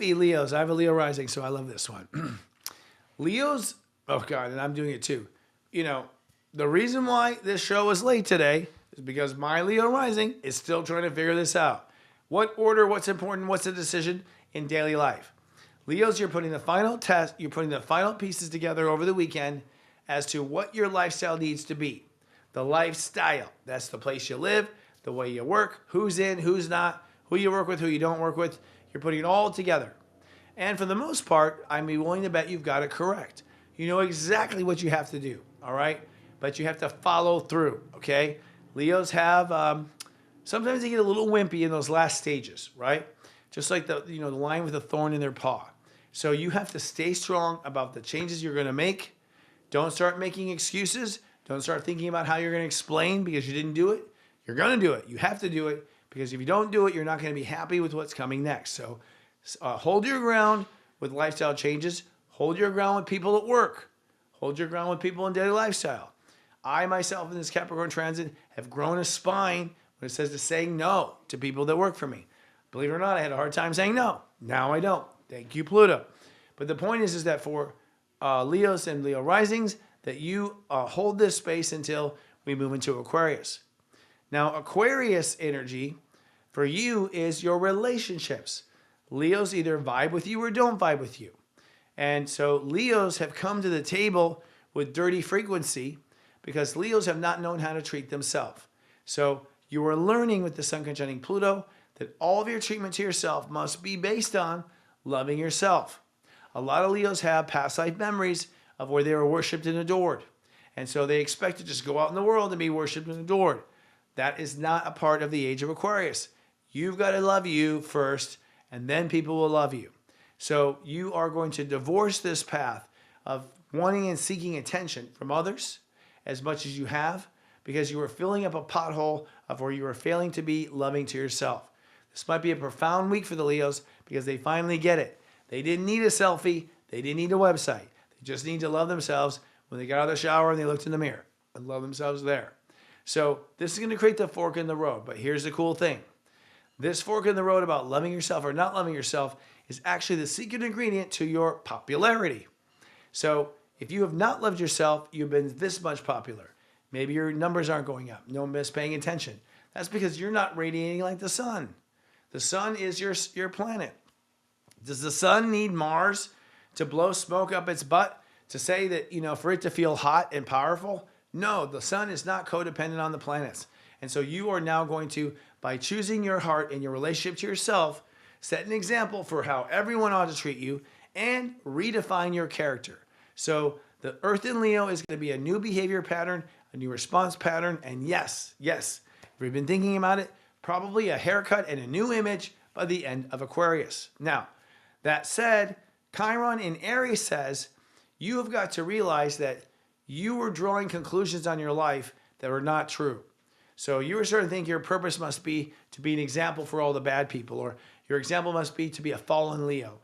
We Leos, I have a Leo rising, so I love this one. Leos, oh God, and I'm doing it too. You know, the reason why this show is late today is because my Leo rising is still trying to figure this out. What order, what's important, what's the decision in daily life? Leos, you're putting the final test, you're putting the final pieces together over the weekend as to what your lifestyle needs to be. The lifestyle, that's the place you live, the way you work, who's in, who's not, who you work with, who you don't work with. You're putting it all together. And for the most part, I'm willing to bet you've got it correct. You know exactly what you have to do, all right? But you have to follow through, okay? Leos have, sometimes they get a little wimpy in those last stages, right? Just like the lion with a thorn in their paw. So you have to stay strong about the changes you're going to make. Don't start making excuses. Don't start thinking about how you're going to explain because you didn't do it. You're going to do it. You have to do it because if you don't do it, you're not going to be happy with what's coming next. So hold your ground with lifestyle changes. Hold your ground with people at work. Hold your ground with people in daily lifestyle. I myself in this Capricorn transit have grown a spine when it says to saying no to people that work for me. Believe it or not, I had a hard time saying no. Now I don't. Thank you, Pluto. But the point is that for Leos and Leo risings, that you hold this space until we move into Aquarius. Now, Aquarius energy for you is your relationships. Leos either vibe with you or don't vibe with you. And so Leos have come to the table with dirty frequency because Leos have not known how to treat themselves. So you are learning with the Sun conjuncting Pluto that all of your treatment to yourself must be based on loving yourself. A lot of Leos have past life memories of where they were worshipped and adored. And so they expect to just go out in the world and be worshipped and adored. That is not a part of the age of Aquarius. You've got to love you first, and then people will love you. So you are going to divorce this path of wanting and seeking attention from others as much as you have because you are filling up a pothole of where you are failing to be loving to yourself. This might be a profound week for the Leos because they finally get it. They didn't need a selfie. They didn't need a website. They just need to love themselves when they got out of the shower and they looked in the mirror and love themselves there. So this is going to create the fork in the road. But here's the cool thing. This fork in the road about loving yourself or not loving yourself is actually the secret ingredient to your popularity. So if you have not loved yourself, you've been this much popular. Maybe your numbers aren't going up. No one's paying attention. That's because you're not radiating like the sun. The sun is your planet. Does the sun need Mars to blow smoke up its butt to say that, for it to feel hot and powerful? No, the sun is not codependent on the planets. And so you are now going to, by choosing your heart and your relationship to yourself, set an example for how everyone ought to treat you and redefine your character. So the Earth in Leo is going to be a new behavior pattern, a new response pattern, and yes, if you've been thinking about it, probably a haircut and a new image by the end of Aquarius. Now, that said, Chiron in Aries says you have got to realize that you were drawing conclusions on your life that were not true. So you were starting to think your purpose must be to be an example for all the bad people, or your example must be to be a fallen Leo.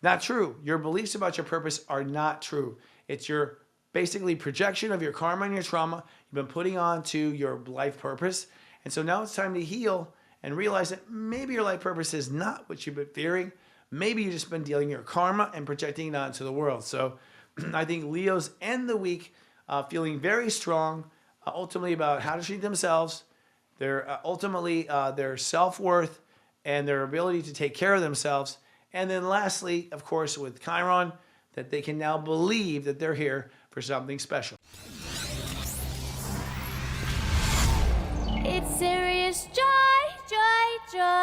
Not true. Your beliefs about your purpose are not true. It's your basically projection of your karma and your trauma you've been putting on to your life purpose. And so now it's time to heal and realize that maybe your life purpose is not what you've been fearing. Maybe you've just been dealing your karma and projecting it onto the world. So I think Leos end the week feeling very strong, ultimately about how to treat themselves, ultimately their self-worth and their ability to take care of themselves. And then lastly, of course, with Chiron, that they can now believe that they're here for something special. It's Sirius Joy, Joy, Joy.